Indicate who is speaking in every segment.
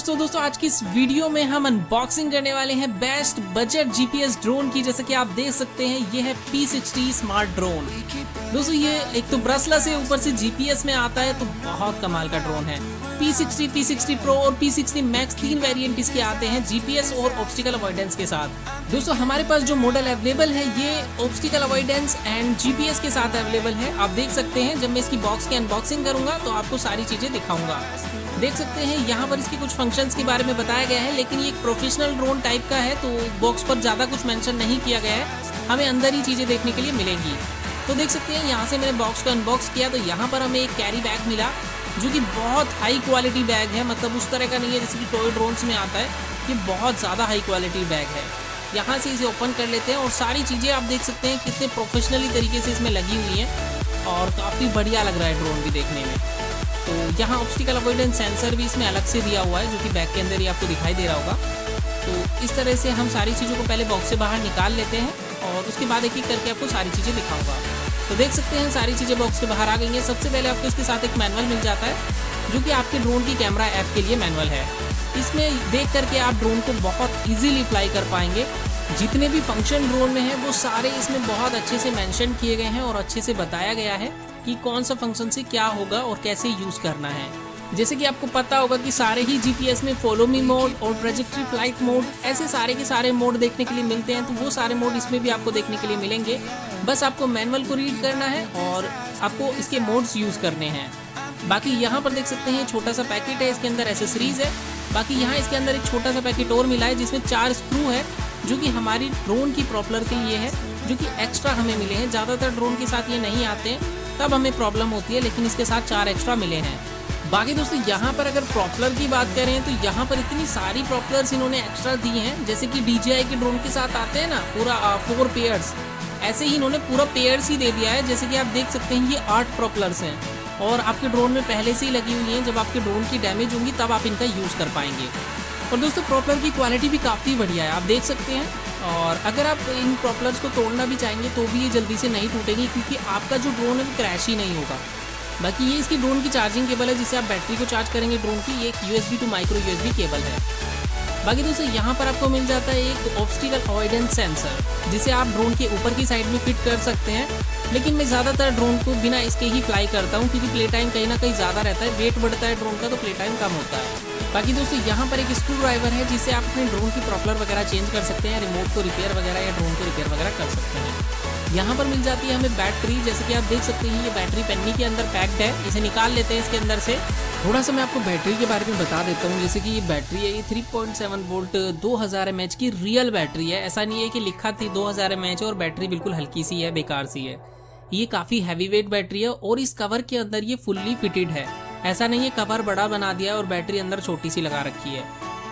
Speaker 1: दोस्तों आज की इस वीडियो में हम अनबॉक्सिंग करने वाले हैं बेस्ट बजट जीपीएस ड्रोन की। जैसा कि आप देख सकते हैं ये है P60 स्मार्ट ड्रोन। दोस्तों ये एक तो ब्रसला से ऊपर से जीपीएस में आता है, तो बहुत कमाल का ड्रोन है। P60, P60 Pro और P60 Max 3 वेरिएंट इसके आते हैं जीपीएस और ऑब्स्टिकल अवॉइडेंस के साथ। दोस्तों हमारे पास जो मॉडल अवेलेबल है ये ऑब्स्टिकल अवॉइडेंस एंड जीपीएस के साथ अवेलेबल है। आप देख सकते हैं जब मैं इसकी बॉक्स की अनबॉक्सिंग करूंगा तो आपको सारी चीजें दिखाऊंगा। देख सकते हैं यहाँ पर इसके कुछ फंक्शंस के बारे में बताया गया है, लेकिन ये एक प्रोफेशनल ड्रोन टाइप का है तो बॉक्स पर ज़्यादा कुछ मेंशन नहीं किया गया है, हमें अंदर ही चीज़ें देखने के लिए मिलेंगी। तो देख सकते हैं यहाँ से मैंने बॉक्स को अनबॉक्स किया तो यहाँ पर हमें एक कैरी बैग मिला जो कि बहुत हाई क्वालिटी बैग है। मतलब उस तरह का नहीं है जैसे कि टॉय ड्रोन्स में आता है, ये बहुत ज़्यादा हाई क्वालिटी बैग है। यहाँ से इसे ओपन कर लेते हैं और सारी चीज़ें आप देख सकते हैं कितने प्रोफेशनली तरीके से इसमें लगी हुई हैं और काफ़ी बढ़िया लग रहा है ड्रोन भी देखने में। तो यहाँ ऑब्स्टिकल अवॉइडेंस सेंसर भी इसमें अलग से दिया हुआ है जो कि बैग के अंदर ही आपको दिखाई दे रहा होगा। तो इस तरह से हम सारी चीज़ों को पहले बॉक्स से बाहर निकाल लेते हैं और उसके बाद एक एक करके आपको सारी चीज़ें दिखाऊंगा। तो देख सकते हैं सारी चीज़ें बॉक्स से बाहर आ गई हैं। सबसे पहले आपको इसके साथ एक मैनुअल मिल जाता है जो कि आपके ड्रोन की कैमरा ऐप के लिए मैनुअल है। इसमें देख करके आप ड्रोन को बहुत ईजिली फ्लाई कर पाएंगे। जितने भी फंक्शन ड्रोन में है वो सारे इसमें बहुत अच्छे से मेंशन किए गए हैं और अच्छे से बताया गया है कि कौन सा फंक्शन से क्या होगा और कैसे यूज़ करना है। जैसे कि आपको पता होगा कि सारे ही जीपीएस में फॉलो मी मोड और ट्रेजेक्ट्री फ्लाइट मोड ऐसे सारे के सारे मोड देखने के लिए मिलते हैं, तो वो सारे मोड इसमें भी आपको देखने के लिए मिलेंगे। बस आपको मैनुअल को रीड करना है और आपको इसके मोड्स यूज़ करने हैं। बाकी यहाँ पर देख सकते हैं छोटा सा पैकेट है, इसके अंदर एसेसरीज है। बाकी यहाँ इसके अंदर एक छोटा सा पैकेट और मिला है जिसमें 4 स्क्रू है जो कि हमारी ड्रोन की प्रॉपलर के लिए है, जो कि एक्स्ट्रा हमें मिले हैं। ज़्यादातर ड्रोन के साथ ये नहीं आते हैं तब हमें प्रॉब्लम होती है, लेकिन इसके साथ 4 एक्स्ट्रा मिले हैं। बाकी दोस्तों यहाँ पर अगर प्रॉपलर की बात करें तो यहाँ पर इतनी सारी प्रॉपलर्स इन्होंने एक्स्ट्रा दी हैं। जैसे कि DJI के ड्रोन के साथ आते हैं ना पूरा 4 पेयर्स, ऐसे ही इन्होंने पूरा पेयर्स ही दे दिया है। जैसे कि आप देख सकते हैं ये 8 प्रॉपलर्स हैं और आपके ड्रोन में पहले से ही लगी हुई हैं। जब आपके ड्रोन की डैमेज होंगी तब आप इनका यूज़ कर पाएंगे। और दोस्तों प्रॉपलर की क्वालिटी भी काफ़ी बढ़िया है, आप देख सकते हैं। और अगर आप इन प्रॉपलर्स को तोड़ना भी चाहेंगे तो भी ये जल्दी से नहीं टूटेगी, क्योंकि आपका जो ड्रोन है वो क्रैश ही नहीं होगा। बाकी ये इसकी ड्रोन की चार्जिंग केबल है जिससे आप बैटरी को चार्ज करेंगे ड्रोन की। ये एक USB to micro USB cable है। बाकी दोस्तों यहाँ पर आपको मिल जाता है एक ऑब्स्टिकल अवॉइडेंस सेंसर जिसे आप ड्रोन के ऊपर की साइड में फिट कर सकते हैं। लेकिन मैं ज़्यादातर ड्रोन को बिना इसके ही फ्लाई करता हूँ, क्योंकि प्ले टाइम कहीं ना कहीं ज़्यादा रहता है। वेट बढ़ता है ड्रोन का तो प्ले टाइम कम होता है। बाकी दोस्तों यहाँ पर एक स्क्रू ड्राइवर है जिससे आप अपने ड्रोन की प्रॉपलर वगैरह चेंज कर सकते हैं, रिमोट को रिपेयर वगैरह या ड्रोन को रिपेयर वगैरह कर सकते हैं। यहाँ पर मिल जाती है हमें बैटरी। जैसे कि आप देख सकते हैं ये बैटरी पन्नी के अंदर पैक्ड है। इसे निकाल लेते हैं इसके अंदर से। थोड़ा सा मैं आपको बैटरी के बारे में बता देता हूँ। जैसे कि ये बैटरी है, ये 3.7 वोल्ट 2000 mAh की रियल बैटरी है। ऐसा नहीं है कि लिखा थी 2000 mAh और बैटरी बिल्कुल हल्की सी है, बेकार सी है। ये काफ़ी हैवी वेट बैटरी है और इस कवर के अंदर ये फुल्ली फिटेड है। ऐसा नहीं है कवर बड़ा बना दिया और बैटरी अंदर छोटी सी लगा रखी है।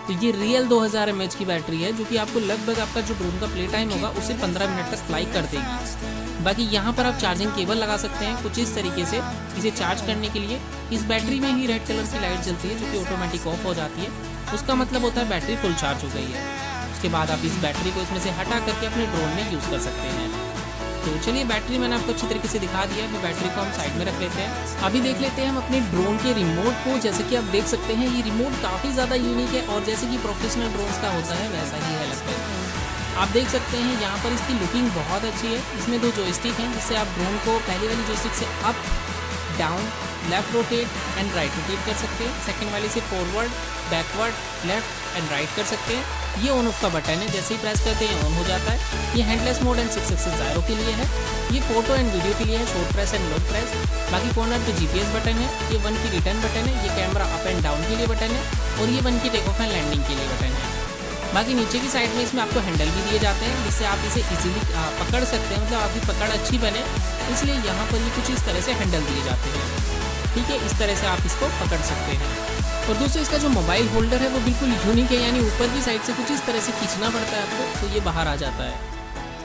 Speaker 1: तो ये रियल 2000 mAh की बैटरी है जो कि आपको लगभग आपका जो ड्रोन का प्ले टाइम होगा उसे 15 मिनट तक फ्लाई कर देगी। बाकी यहाँ पर आप चार्जिंग केबल लगा सकते हैं कुछ इस तरीके से। इसे चार्ज करने के लिए इस बैटरी में ही रेड कलर की लाइट जलती है जो कि ऑटोमेटिक ऑफ हो जाती है। उसका मतलब होता है बैटरी फुल चार्ज हो गई है। उसके बाद आप इस बैटरी को इसमें से हटा करके अपने ड्रोन में यूज़ कर सकते हैं। तो चलिए बैटरी मैंने आपको अच्छी तरीके से दिखा दिया है। अभी बैटरी को हम साइड में रख लेते हैं। अभी देख लेते हैं हम अपने ड्रोन के रिमोट को। जैसे कि आप देख सकते हैं ये रिमोट काफ़ी ज़्यादा यूनिक है और जैसे कि प्रोफेशनल ड्रोन्स का होता है वैसा ही है लगभग। आप देख सकते हैं यहाँ पर इसकी लुकिंग बहुत अच्छी है। इसमें 2 जॉयस्टिक हैं जिससे आप ड्रोन को पहली वाली जॉयस्टिक से up, down, left rotate and right rotate कर सकते हैं। सेकंड वाले से forward, backward, left and right कर सकते हैं। ये ऑन ऑफ का बटन है, जैसे ही प्रेस करते हैं ऑन हो जाता है। ये हैंडलेस मोड एंड 6 एक्सिस जायरो के लिए है। ये फोटो एंड वीडियो के लिए है, short press and long press. बाकी कॉर्नर पे GPS बटन है। ये 1 की रिटर्न बटन है। ये कैमरा अप एंड डाउन के लिए बटन है और ये 1 की टेक ऑफ एंड लैंडिंग के लिए बटन है। बाकी नीचे की साइड में इसमें आपको हैंडल भी दिए जाते हैं जिससे आप इसे इजीली पकड़ सकते हैं। मतलब आपकी पकड़ अच्छी बने इसलिए यहाँ पर ये कुछ इस तरह से हैंडल दिए जाते हैं। ठीक है, इस तरह से आप इसको पकड़ सकते हैं। और दोस्तों इसका जो मोबाइल होल्डर है वो बिल्कुल यूनिक है, यानी ऊपर की साइड से कुछ इस तरह से खींचना पड़ता है आपको तो ये बाहर आ जाता है।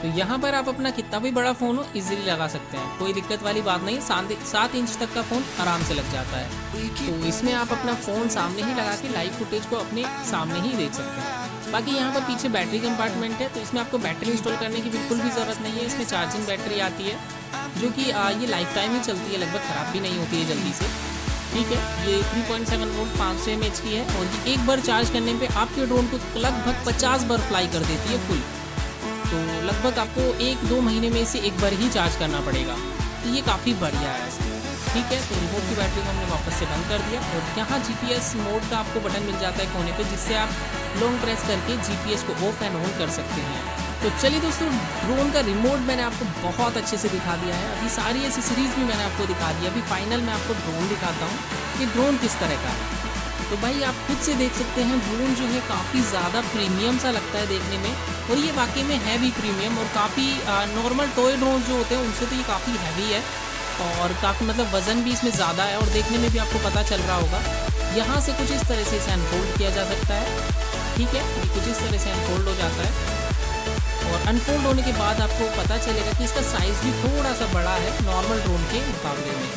Speaker 1: तो यहाँ पर आप अपना कितना भी बड़ा फ़ोन हो इजीली लगा सकते हैं, कोई दिक्कत वाली बात नहीं। 7 इंच तक का फ़ोन आराम से लग जाता है। तो इसमें आप अपना फ़ोन सामने ही लगा के लाइव फुटेज को अपने सामने ही देख सकते हैं। बाकी यहाँ पर पीछे बैटरी कंपार्टमेंट है, तो इसमें आपको बैटरी इंस्टॉल करने की बिल्कुल भी ज़रूरत नहीं है। इसमें चार्जिंग बैटरी आती है जो कि ये लाइफ टाइम ही चलती है, लगभग ख़राब भी नहीं होती है जल्दी से। ठीक है, ये 3.7 वोल्ट 500 mAh की है और ये एक बार चार्ज करने पे आपके ड्रोन को लगभग 50 बार फ्लाई कर देती है फुल। तो लगभग आपको 1-2 महीने में इसे एक बार ही चार्ज करना पड़ेगा, तो ये काफ़ी बढ़िया है। ठीक है, तो रिमोट की बैटरी को हमने वापस से बंद कर दिया और यहाँ GPS मोड का आपको बटन मिल जाता है कोने पे, जिससे आप लॉन्ग प्रेस करके GPS को ऑफ एंड ऑन कर सकते हैं। तो चलिए दोस्तों, ड्रोन का रिमोट मैंने आपको बहुत अच्छे से दिखा दिया है। अभी सारी एसेसरीज भी मैंने आपको दिखा दिया। अभी फाइनल मैं आपको ड्रोन दिखाता हूँ कि ड्रोन किस तरह का है। तो भाई आप खुद से देख सकते हैं, ड्रोन जो है काफ़ी ज़्यादा प्रीमियम सा लगता है देखने में, और ये वाकई में है भी प्रीमियम। और काफ़ी नॉर्मल टॉय ड्रोन जो होते हैं उनसे तो ये काफ़ी हैवी है और काफ़ी मतलब वज़न भी इसमें ज़्यादा है, और देखने में भी आपको पता चल रहा होगा। यहाँ से कुछ इस तरह से इसे अनफोल्ड किया जा सकता है। ठीक है, ये कुछ इस तरह से अनफोल्ड हो जाता है और अनफोल्ड होने के बाद आपको पता चलेगा कि इसका साइज़ भी थोड़ा सा बड़ा है नॉर्मल ड्रोन के मुकाबले में।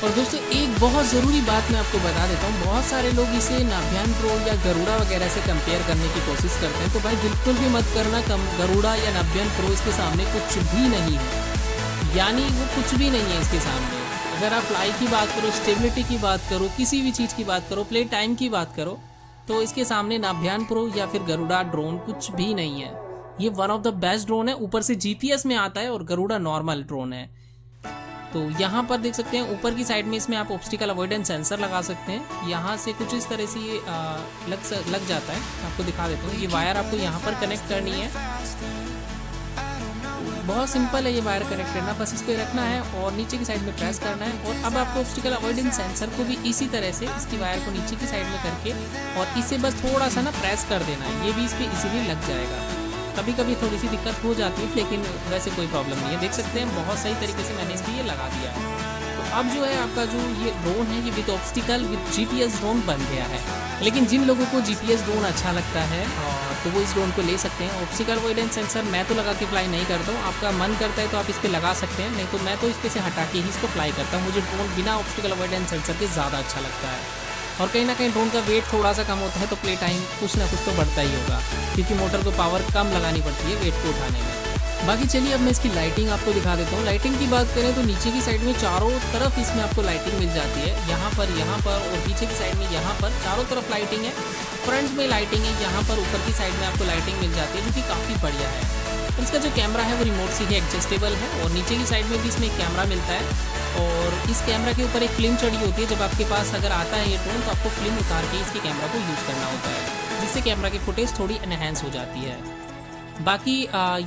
Speaker 1: और दोस्तों एक बहुत ज़रूरी बात मैं आपको बता देता हूँ, बहुत सारे लोग इसे नाभियान प्रो या गरुड़ा वगैरह से कंपेयर करने की कोशिश करते हैं। तो भाई बिल्कुल भी मत करना, गरुड़ा या नाभियान प्रो इसके सामने कुछ भी नहीं है, यानी वो कुछ भी नहीं है इसके सामने। अगर आप फ्लाई की बात करो, स्टेबिलिटी की बात करो, किसी भी चीज़ की बात करो, प्ले टाइम की बात करो, तो इसके सामने नाभियान प्रो या फिर गरुड़ा ड्रोन कुछ भी नहीं है। ये one of the best drone है, ऊपर से GPS में आता है और गरुड़ा नॉर्मल ड्रोन है। तो यहाँ पर देख सकते हैं ऊपर की साइड में इसमें आप ऑब्स्टिकल अवॉइडेंस सेंसर लगा सकते हैं। यहाँ से कुछ इस तरह से ये लग जाता है, आपको दिखा देता हूँ। ये वायर आपको यहाँ पर कनेक्ट करनी है, बहुत सिंपल है ये वायर कनेक्ट करना, बस इस पर रखना है और नीचे की साइड में प्रेस करना है। और अब आपको ऑब्स्टिकल अवॉइडेंस सेंसर को भी इसी तरह से इसकी वायर को नीचे की साइड में करके और इसे बस थोड़ा सा ना प्रेस कर देना है, ये भी इस पर इजीली लग जाएगा। कभी कभी थोड़ी सी दिक्कत हो जाती है, लेकिन वैसे कोई प्रॉब्लम नहीं है। देख सकते हैं बहुत सही तरीके से मैंने इसमें ये लगा दिया है। तो अब जो है आपका जो ये ड्रोन है ये with obstacle with GPS drone बन गया है। लेकिन जिन लोगों को GPS ड्रोन अच्छा लगता है तो वो इस ड्रोन को ले सकते हैं। ऑब्स्टिकल अवॉइडेंस सेंसर मैं तो लगा के फ्लाई नहीं करता हूँ, आपका मन करता है तो आप इस पर लगा सकते हैं, नहीं तो मैं तो इस पर से हटा के ही इसको फ्लाई करता हूँ। मुझे ड्रोन बिना ऑब्स्टिकल अवॉइडेंस सेंसर के ज़्यादा अच्छा लगता है। और कहीं ना कहीं ड्रोन का वेट थोड़ा सा कम होता है तो प्ले टाइम कुछ ना कुछ तो बढ़ता ही होगा, क्योंकि मोटर को पावर कम लगानी पड़ती है वेट को उठाने में। बाकी चलिए अब मैं इसकी लाइटिंग आपको दिखा देता हूँ। लाइटिंग की बात करें तो नीचे की साइड में चारों तरफ इसमें आपको लाइटिंग मिल जाती है, यहाँ पर और पीछे की साइड में यहाँ पर चारों तरफ लाइटिंग है। फ्रंट में लाइटिंग है, यहाँ पर ऊपर की साइड में आपको लाइटिंग मिल जाती है, जो कि काफ़ी बढ़िया है। और इसका जो कैमरा है वो रिमोट से ही एडजस्टेबल है और नीचे की साइड में भी इसमें एक कैमरा मिलता है। और इस कैमरा के ऊपर एक फिल्म चढ़ी होती है, जब आपके पास अगर आता है ये ड्रोन तो आपको फिल्म उतार के इसके कैमरा को यूज़ करना होता है, जिससे कैमरा की फुटेज थोड़ी एनहेंस हो जाती है। बाकी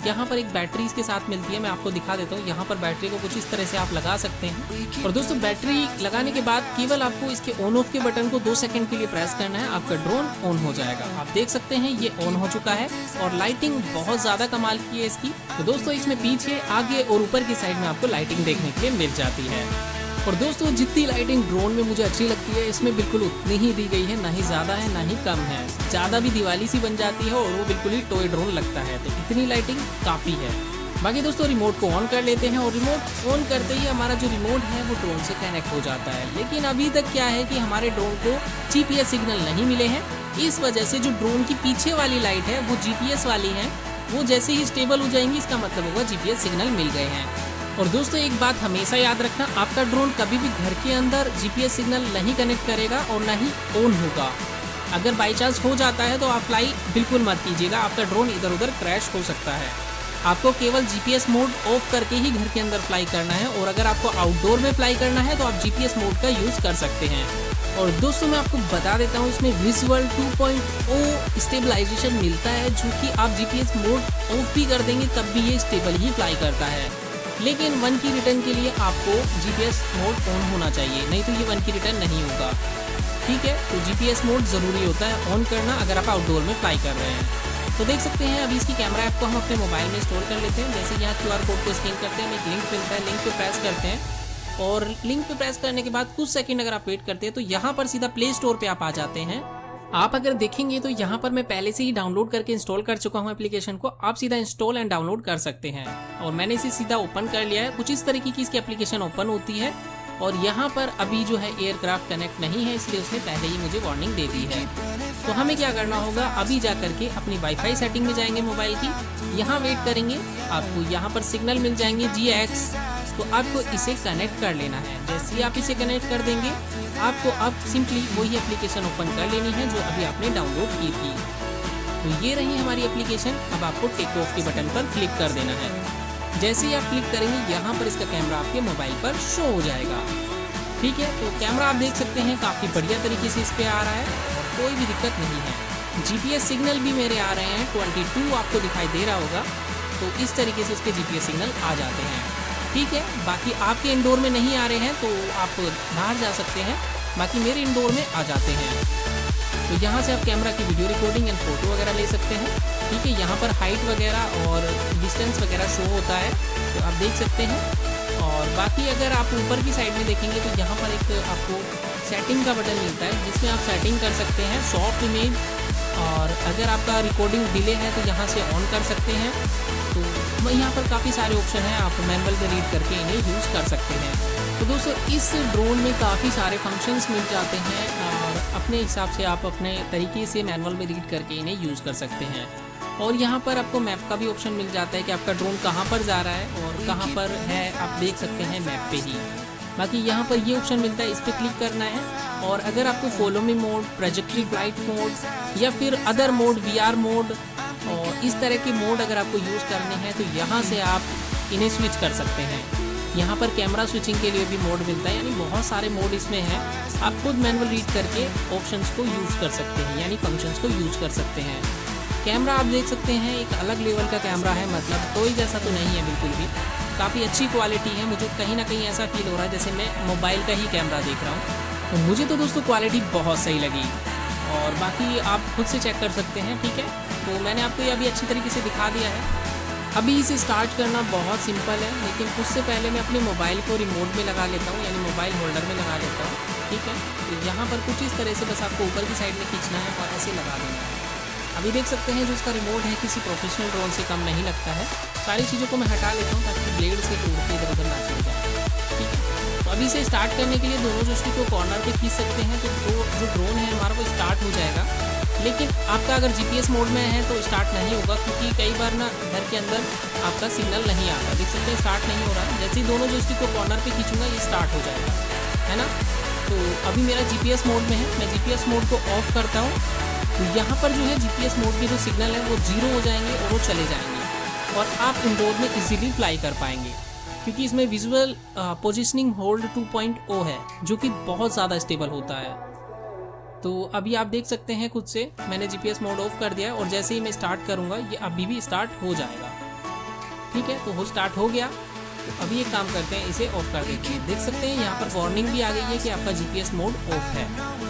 Speaker 1: यहाँ पर एक बैटरी इसके साथ मिलती है, मैं आपको दिखा देता हूँ। यहाँ पर बैटरी को कुछ इस तरह से आप लगा सकते हैं। और दोस्तों बैटरी लगाने के बाद केवल आपको इसके ऑन ऑफ के बटन को 2 सेकंड के लिए प्रेस करना है, आपका ड्रोन ऑन हो जाएगा। आप देख सकते हैं ये ऑन हो चुका है और लाइटिंग बहुत ज़्यादा कमाल की है इसकी। तो दोस्तों इसमें पीछे, आगे और ऊपर की साइड में आपको लाइटिंग देखने के लिए मिल जाती है। और दोस्तों जितनी लाइटिंग ड्रोन में मुझे अच्छी लगती है, इसमें बिल्कुल उतनी ही दी गई है, ना ही ज़्यादा है ना ही कम है। ज़्यादा भी दिवाली सी बन जाती है और वो बिल्कुल ही टॉय ड्रोन लगता है, तो इतनी लाइटिंग काफ़ी है। बाकी दोस्तों रिमोट को ऑन कर लेते हैं और रिमोट ऑन करते ही हमारा जो रिमोट है वो ड्रोन से कनेक्ट हो जाता है। लेकिन अभी तक क्या है कि हमारे ड्रोन को GPS सिग्नल नहीं मिले हैं, इस वजह से जो ड्रोन की पीछे वाली लाइट है वो GPS वाली है, वो जैसे ही स्टेबल हो जाएंगी इसका मतलब होगा GPS सिग्नल मिल गए हैं। और दोस्तों एक बात हमेशा याद रखना, आपका ड्रोन कभी भी घर के अंदर GPS सिग्नल नहीं कनेक्ट करेगा और ना ही ऑन होगा। अगर बाई चांस हो जाता है तो आप फ्लाई बिल्कुल मत कीजिएगा, आपका ड्रोन इधर उधर क्रैश हो सकता है। आपको केवल GPS मोड ऑफ करके ही घर के अंदर फ्लाई करना है, और अगर आपको आउटडोर में फ्लाई करना है तो आप GPS मोड का यूज़ कर सकते हैं। और दोस्तों मैं आपको बता देता हूँ, इसमें विजुअल 2.0 स्टेबलाइजेशन मिलता है, जो कि आप GPS मोड ऑफ भी कर देंगे तब भी ये स्टेबल ही फ्लाई करता है। लेकिन 1 की रिटर्न के लिए आपको GPS मोड ऑन होना चाहिए, नहीं तो ये 1 की रिटर्न नहीं होगा। ठीक है, तो GPS मोड ज़रूरी होता है ऑन करना अगर आप आउटडोर में फ्लाई कर रहे हैं। तो देख सकते हैं अभी इसकी कैमरा ऐप को हम अपने मोबाइल में इंस्टॉल कर लेते हैं। जैसे यहाँ QR कोड को स्कैन करते हैं, हमें एक लिंक मिलता है, लिंक पे प्रेस करते हैं और लिंक पे प्रेस करने के बाद कुछ सेकंड अगर आप वेट करते हैं तो यहाँ पर सीधा प्ले स्टोर पे आप आ जाते हैं। आप अगर देखेंगे तो यहाँ पर मैं पहले से ही डाउनलोड करके इंस्टॉल कर चुका हूँ एप्लीकेशन को, आप सीधा इंस्टॉल एंड डाउनलोड कर सकते हैं। और मैंने इसे सीधा ओपन कर लिया है, कुछ इस तरीके की इसकी एप्लीकेशन ओपन होती है। और यहाँ पर अभी जो है एयरक्राफ्ट कनेक्ट नहीं है, इसलिए उसने पहले ही मुझे वार्निंग दे दी है। तो हमें क्या करना होगा, अभी जा करके अपनी वाईफाई सेटिंग में जाएंगे मोबाइल की, यहाँ वेट करेंगे, आपको यहाँ पर सिग्नल मिल जाएंगे GX तो आपको इसे कनेक्ट कर लेना है। जैसे ही आप इसे कनेक्ट कर देंगे, आपको अब सिंपली वही एप्लीकेशन ओपन कर लेनी है जो अभी आपने डाउनलोड की थी। तो ये रही हमारी एप्लीकेशन। अब आपको टेक ऑफ के बटन पर क्लिक कर देना है। जैसे ही आप क्लिक करेंगे, यहाँ पर इसका कैमरा आपके मोबाइल पर शो हो जाएगा। ठीक है, तो कैमरा आप देख सकते हैं काफ़ी बढ़िया तरीके से इस पर आ रहा है और कोई भी दिक्कत नहीं है। GPS सिग्नल भी मेरे आ रहे हैं, 22 आपको दिखाई दे रहा होगा। तो इस तरीके से इसके GPS सिग्नल आ जाते हैं। ठीक है, बाकी आपके इंडोर में नहीं आ रहे हैं तो आप बाहर जा सकते हैं, बाकी मेरे इंडोर में आ जाते हैं। तो यहाँ से आप कैमरा की वीडियो रिकॉर्डिंग एंड फोटो वगैरह ले सकते हैं। ठीक है, यहाँ पर हाइट वगैरह और डिस्टेंस वगैरह शो होता है, तो आप देख सकते हैं। और बाकी अगर आप ऊपर की साइड में देखेंगे तो यहाँ पर एक आपको सेटिंग का बटन मिलता है, जिसमें आप सेटिंग कर सकते हैं सॉफ्ट इमेज, और अगर आपका रिकॉर्डिंग डिले है तो यहाँ से ऑन कर सकते हैं। तो यहाँ पर काफ़ी सारे ऑप्शन हैं, आप मैनुअल में रीड करके इन्हें यूज़ कर सकते हैं। तो दोस्तों, इस ड्रोन में काफ़ी सारे फंक्शंस मिल जाते हैं और अपने हिसाब से आप अपने तरीके से मैनुअल में रीड करके इन्हें यूज़ कर सकते हैं। और यहाँ पर आपको मैप का भी ऑप्शन मिल जाता है कि आपका ड्रोन कहाँ पर जा रहा है और कहाँ पर है, आप देख सकते हैं मैप पे ही। बाकी यहाँ पर ये ऑप्शन मिलता है, इस पर क्लिक करना है। और अगर आपको follow me mode, trajectory flight mode या फिर अदर मोड, VR मोड और इस तरह के मोड अगर आपको यूज़ करने हैं तो यहाँ से आप इन्हें स्विच कर सकते हैं। यहाँ पर कैमरा स्विचिंग के लिए भी मोड मिलता है, यानी बहुत सारे मोड इसमें हैं। आप खुद मैनुअल रीड करके ऑप्शंस को यूज़ कर सकते हैं, यानी फंक्शंस को यूज़ कर सकते हैं। कैमरा आप देख सकते हैं एक अलग लेवल का कैमरा है, मतलब कोई जैसा तो नहीं है बिल्कुल भी। काफ़ी अच्छी क्वालिटी है, मुझे कहीं ना कहीं ऐसा फील हो रहा है जैसे मैं मोबाइल का ही कैमरा देख रहा हूँ। तो मुझे तो दोस्तों क्वालिटी बहुत सही लगी, और बाकी आप खुद से चेक कर सकते हैं। ठीक है, तो मैंने आपको ये अभी अच्छी तरीके से दिखा दिया है। अभी इसे स्टार्ट करना बहुत सिंपल है, लेकिन उससे पहले मैं अपने मोबाइल को रिमोट में लगा लेता हूँ, यानी मोबाइल होल्डर में लगा लेता हूँ। ठीक है, तो यहाँ पर कुछ इस तरह से बस आपको ऊपर की साइड में खींचना है और ऐसे लगा देना है। अभी देख सकते हैं जो इसका रिमोट है किसी प्रोफेशनल ड्रोन से कम नहीं लगता है। सारी चीज़ों को मैं हटा लेता हूँ ताकि ब्लेड से टूट के इधर उधर ना चले जाए। ठीक है, तो अभी इसे स्टार्ट करने के लिए दोनों जोस्टिक को कॉर्नर पे खींच सकते हैं, तो जो ड्रोन है हमारा वो स्टार्ट हो जाएगा। लेकिन आपका अगर GPS मोड में है तो स्टार्ट नहीं होगा, क्योंकि कई बार ना घर के अंदर आपका सिग्नल नहीं आता। देख सकते हैं स्टार्ट नहीं हो रहा है। जैसे ही दोनों जोस्टिक को कॉर्नर पे खींचूंगा ये स्टार्ट हो जाएगा, है ना। तो अभी मेरा GPS मोड में है, मैं GPS मोड को ऑफ करता हूँ। तो यहाँ पर जो है GPS मोड के जो सिग्नल है वो 0 हो जाएंगे और वो चले जाएंगे, और आप इंडोर में इजीली फ्लाई कर पाएंगे, क्योंकि इसमें विजुअल पोजिशनिंग होल्ड 2.0 है, जो कि बहुत ज़्यादा स्टेबल होता है। तो अभी आप देख सकते हैं खुद से, मैंने GPS मोड ऑफ कर दिया है, और जैसे ही मैं स्टार्ट करूँगा ये अभी भी स्टार्ट हो जाएगा। ठीक है, तो वो स्टार्ट हो गया। तो अभी एक काम करते हैं, इसे ऑफ कर देते हैं। देख सकते हैं यहाँ पर वार्निंग भी आ गई है कि आपका GPS मोड ऑफ है।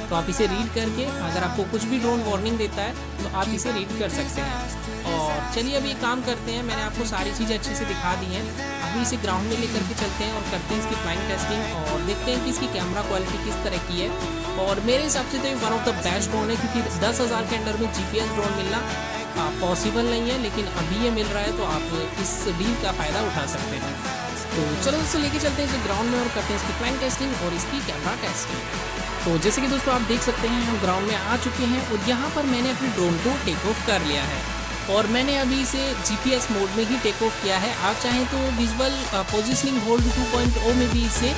Speaker 1: तो आप इसे रीड करके, अगर आपको कुछ भी ड्रोन वार्निंग देता है तो आप इसे रीड कर सकते हैं। और चलिए अभी एक काम करते हैं, मैंने आपको सारी चीज़ें अच्छे से दिखा दी हैं। अभी इसे ग्राउंड में लेकर के चलते हैं और करते हैं इसकी फ्लाइंग टेस्टिंग, और देखते हैं कि इसकी कैमरा क्वालिटी किस तरह की है। और मेरे हिसाब से तो ये one of the best drone है, क्योंकि 10,000 के अंडर में GPS ड्रोन मिलना पॉसिबल नहीं है, लेकिन अभी ये मिल रहा है तो आप इस डील का फ़ायदा उठा सकते हैं। तो चलो इससे लेके चलते हैं इसे ग्राउंड में और करते हैं इसकी फ्लाइंग टेस्टिंग और इसकी कैमरा टेस्टिंग। तो जैसे कि दोस्तों आप देख सकते हैं हम ग्राउंड में आ चुके हैं, और यहाँ पर मैंने अपने ड्रोन को टेक ऑफ कर लिया है, और मैंने अभी इसे GPS मोड में ही टेक ऑफ किया है। आप चाहें तो विजुअल पोजिशनिंग होल्ड 2.0 में भी इसे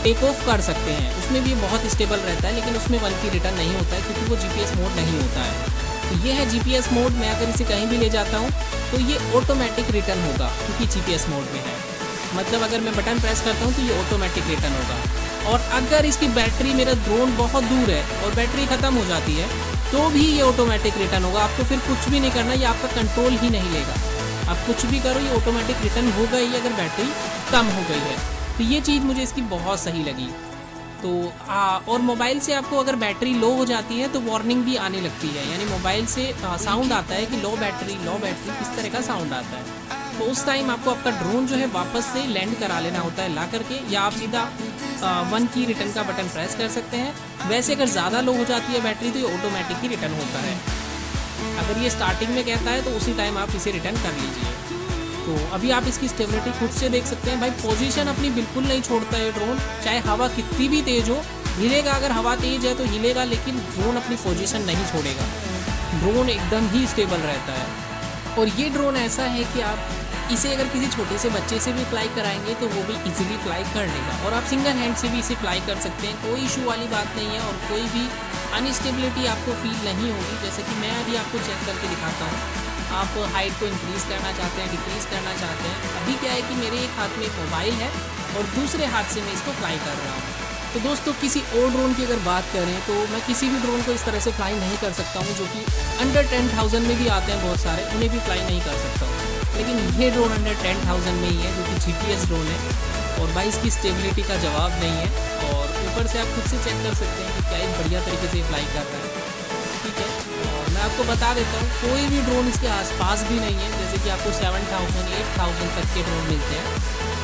Speaker 1: टेक ऑफ कर सकते हैं, उसमें भी बहुत स्टेबल रहता है, लेकिन उसमें 1 की रिटर्न नहीं होता है, क्योंकि वो GPS मोड नहीं होता है। तो ये है GPS मोड। मैं अगर इसे कहीं भी ले जाता हूँ तो ये ऑटोमेटिक रिटर्न होगा, क्योंकि GPS मोड में है। मतलब अगर मैं बटन प्रेस करता हूँ तो ये ऑटोमेटिक रिटर्न होगा। और अगर इसकी बैटरी, मेरा ड्रोन बहुत दूर है और बैटरी ख़त्म हो जाती है, तो भी ये ऑटोमेटिक रिटर्न होगा। आपको फिर कुछ भी नहीं करना, ये आपका कंट्रोल ही नहीं लेगा। आप कुछ भी करो ये ऑटोमेटिक रिटर्न होगा ही, अगर बैटरी कम हो गई है। तो ये चीज़ मुझे इसकी बहुत सही लगी। तो और मोबाइल से आपको अगर बैटरी लो हो जाती है तो वार्निंग भी आने लगती है, यानी मोबाइल से साउंड आता है कि लो बैटरी इस तरह का साउंड आता है। तो उस टाइम आपको आपका ड्रोन जो है वापस से लैंड करा लेना होता है ला करके, या आप सीधा 1 की रिटर्न का बटन प्रेस कर सकते हैं। वैसे अगर ज़्यादा लो हो जाती है बैटरी तो ये ऑटोमेटिक ही रिटर्न होता है। अगर ये स्टार्टिंग में कहता है तो उसी टाइम आप इसे रिटर्न कर लीजिए। तो अभी आप इसकी स्टेबिलिटी खुद से देख सकते हैं। भाई पोजीशन अपनी बिल्कुल नहीं छोड़ता है ड्रोन, चाहे हवा कितनी भी तेज़ हो। हिलेगा, अगर हवा तेज़ है तो हिलेगा, लेकिन ड्रोन अपनी पोजीशन नहीं छोड़ेगा। ड्रोन एकदम ही स्टेबल रहता है। और ये ड्रोन ऐसा है कि आप इसे अगर किसी छोटे से बच्चे से भी फ्लाई कराएंगे तो वो भी इजीली फ्लाई कर लेगा, और आप सिंगल हैंड से भी इसे फ्लाई कर सकते हैं, कोई इशू वाली बात नहीं है और कोई भी अनस्टेबिलिटी आपको फील नहीं होगी। जैसे कि मैं अभी आपको चेक करके दिखाता हूँ, आप हाइट को इंक्रीज़ करना चाहते हैं, डिक्रीज़ करना चाहते हैं। अभी क्या है कि मेरे एक हाथ में मोबाइल है और दूसरे हाथ से मैं इसको फ्लाई कर रहा हूँ। तो दोस्तों किसी और ड्रोन की अगर बात करें तो मैं किसी भी ड्रोन को इस तरह से फ्लाई नहीं कर सकता हूँ, जो कि अंडर 10,000 में भी आते हैं बहुत सारे, उन्हें भी फ्लाई नहीं कर सकता हूँ। लेकिन ये ड्रोन अंडर 10,000 में ही है, जो कि GPS ड्रोन है और भाई इसकी स्टेबिलिटी का जवाब नहीं है। और ऊपर से आप खुद से चेक कर सकते हैं कि क्या एक बढ़िया तरीके से फ्लाई कर रहा है, ठीक है। और मैं आपको बता देता हूँ कोई भी ड्रोन इसके आसपास भी नहीं है। जैसे कि आपको 7,000 8,000 तक के ड्रोन मिलते हैं,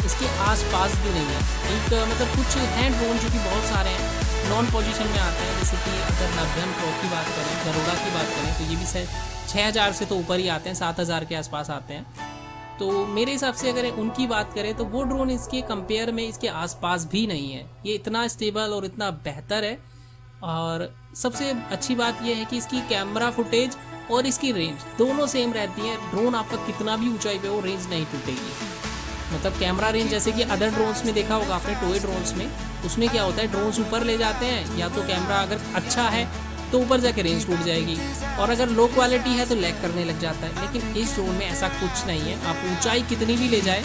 Speaker 1: इसके आसपास भी नहीं है। एक मतलब कुछ हैं ड्रोन जो कि बहुत सारे हैं, नॉन पोजीशन में आते हैं। जैसे कि अगर नर्दन प्रो की बात करें, गरुड़ा की बात करें, तो ये भी 6,000 से तो ऊपर ही आते हैं, 7,000 के आसपास आते हैं। तो मेरे हिसाब से अगर उनकी बात करें तो वो ड्रोन इसके कंपेयर में इसके आसपास भी नहीं है। ये इतना स्टेबल और इतना बेहतर है। और सबसे अच्छी बात यह है कि इसकी कैमरा फुटेज और इसकी रेंज दोनों सेम रहती है। ड्रोन आपका कितना भी ऊंचाई पे हो, रेंज नहीं टूटेगी। मतलब कैमरा रेंज जैसे कि अदर ड्रोन्स में देखा होगा आपने, टॉय ड्रोन्स में, उसमें क्या होता है ड्रोन्स ऊपर ले जाते हैं, या तो कैमरा अगर अच्छा है तो ऊपर जाके रेंज टूट जाएगी, और अगर लो क्वालिटी है तो लैग करने लग जाता है। लेकिन इस ड्रोन में ऐसा कुछ नहीं है। आप ऊंचाई कितनी भी ले जाए,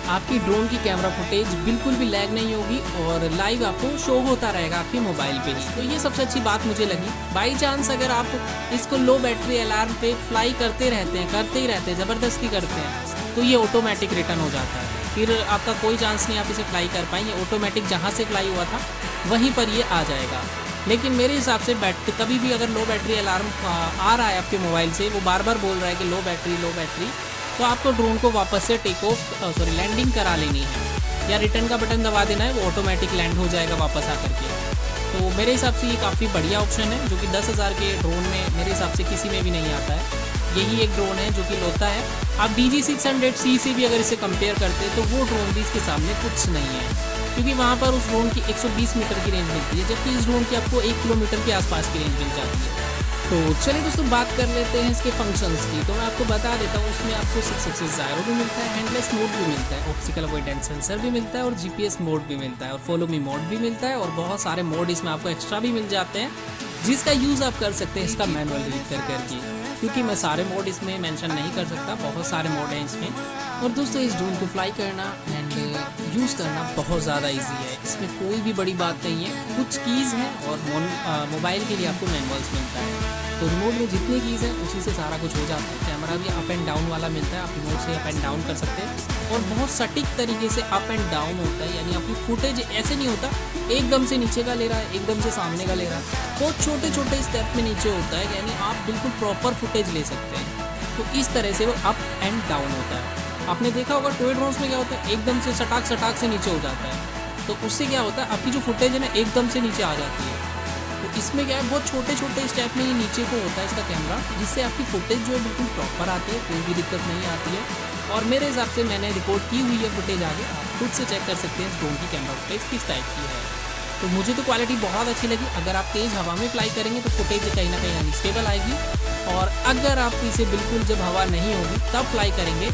Speaker 1: आपकी ड्रोन की कैमरा फुटेज बिल्कुल भी लैग नहीं होगी और लाइव आपको शो होता रहेगा आपके मोबाइल पे ही। तो ये सबसे अच्छी बात मुझे लगी। बाई चांस अगर आप इसको लो बैटरी अलार्म पे फ्लाई करते ही रहते हैं, ज़बरदस्ती करते हैं, तो ये ऑटोमेटिक रिटर्न हो जाता है। फिर आपका कोई चांस नहीं आप इसे फ्लाई कर पाएंगे। ऑटोमेटिक जहाँ से फ्लाई हुआ था वहीं पर ये आ जाएगा। लेकिन मेरे हिसाब से कभी भी अगर लो बैटरी अलार्म आ रहा है आपके मोबाइल से, वो बार बार बोल रहा है कि लो बैटरी, तो आपको ड्रोन को वापस से लैंडिंग करा लेनी है, या रिटर्न का बटन दबा देना है, वो ऑटोमेटिक लैंड हो जाएगा वापस आकर के। तो मेरे हिसाब से ये काफ़ी बढ़िया ऑप्शन है, जो कि 10,000 के ड्रोन में मेरे हिसाब से किसी में भी नहीं आता है। यही एक ड्रोन है जो कि लोता है। आप DG600C से भी अगर इसे कंपेयर करते हैं तो वो ड्रोन भी इसके सामने कुछ नहीं है, क्योंकि वहाँ पर उस ड्रोन की 120 मीटर की रेंज मिलती है, जबकि इस ड्रोन की आपको 1 किलोमीटर के आसपास की रेंज मिल जाती है। तो चलिए दोस्तों बात कर लेते हैं इसके फंक्शंस की। तो मैं आपको बता देता हूँ, उसमें आपको 6 एक्सिस जायरो भी मिलता है, हैंडलेस मोड भी मिलता है, ऑप्टिकल अवॉइडेंस सेंसर भी मिलता है, और GPS मोड भी मिलता है, और फॉलो मी मोड भी मिलता है, और बहुत सारे मोड इसमें आपको एक्स्ट्रा भी मिल जाते हैं, जिसका यूज़ आप कर सकते हैं इसका मैनुअल रीड करके, क्योंकि मैं सारे मोड इसमें मेंशन नहीं कर सकता, बहुत सारे मोड हैं इसमें। और दोस्तों इस ड्रोन को फ्लाई करना एंड यूज़ करना बहुत ज़्यादा इजी है। इसमें कोई भी बड़ी बात नहीं है। कुछ कीज़ हैं और मोबाइल के लिए आपको मैनुअल्स मिलता है। तो रिमोट में जितनी कीज़ हैं उसी से सारा कुछ हो जाता है। कैमरा भी अप एंड डाउन वाला मिलता है, आप रिमोट से अप एंड डाउन कर सकते हैं, और बहुत सटीक तरीके से अप एंड डाउन होता है। यानी आपकी फुटेज ऐसे नहीं होता एकदम से नीचे का ले रहा है, एकदम से सामने का ले रहा है, बहुत छोटे छोटे स्टेप में नीचे होता है, यानी आप बिल्कुल प्रॉपर फुटेज ले सकते हैं। तो इस तरह से वो अप एंड डाउन होता है। आपने देखा होगा टॉय ड्रोन्स में क्या होता है, एकदम से सटाक से नीचे हो जाता है, तो उससे क्या होता है आपकी जो फुटेज है ना एकदम से नीचे आ जाती है। तो इसमें क्या है, बहुत छोटे छोटे स्टेप में ये नीचे को होता है इसका कैमरा, जिससे आपकी फुटेज जो है बिल्कुल प्रॉपर आती है, कोई भी दिक्कत नहीं आती है। और मेरे हिसाब से मैंने रिकॉर्ड की हुई है फुटेज, आगे आप खुद से चेक कर सकते हैं ड्रोन की कैमरा फुटेज किस टाइप की है। तो मुझे तो क्वालिटी बहुत अच्छी लगी। अगर आप तेज़ हवा में फ्लाई करेंगे तो फुटेज कहीं ना कहीं अनस्टेबल आएगी, और अगर आप इसे बिल्कुल जब हवा नहीं होगी तब फ्लाई करेंगे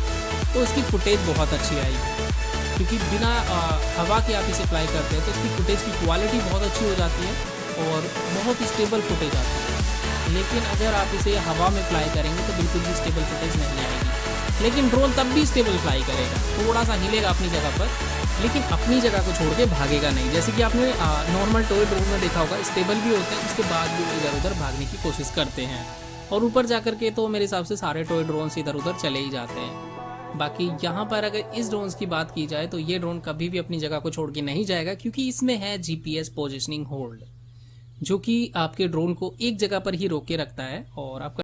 Speaker 1: तो इसकी फुटेज बहुत अच्छी आएगी, क्योंकि बिना हवा के आप इसे फ्लाई करते हैं तो इसकी फुटेज की क्वालिटी बहुत अच्छी हो जाती है और बहुत स्टेबल फुटेज आती है। लेकिन अगर आप इसे हवा में फ्लाई करेंगे तो बिल्कुल भी स्टेबल फुटेज नहीं आएगी। लेकिन ड्रोन तब भी स्टेबल फ्लाई करेगा, थोड़ा सा हिलेगा अपनी जगह पर, लेकिन अपनी जगह को छोड़ के भागेगा नहीं। जैसे कि आपने नॉर्मल टॉय ड्रोन में देखा होगा, स्टेबल भी होते हैं, उसके बाद भी इधर उधर भागने की कोशिश करते हैं, और ऊपर जाकर के तो मेरे हिसाब से सारे टॉय ड्रोन्स इधर उधर चले ही जाते हैं। बाकी यहाँ पर अगर इस ड्रोन्स की बात की जाए तो ये ड्रोन कभी भी अपनी जगह को छोड़ के नहीं जाएगा, क्योंकि इसमें है GPS पोजिशनिंग होल्ड, जो कि आपके ड्रोन को एक जगह पर ही रोक के रखता है और आपका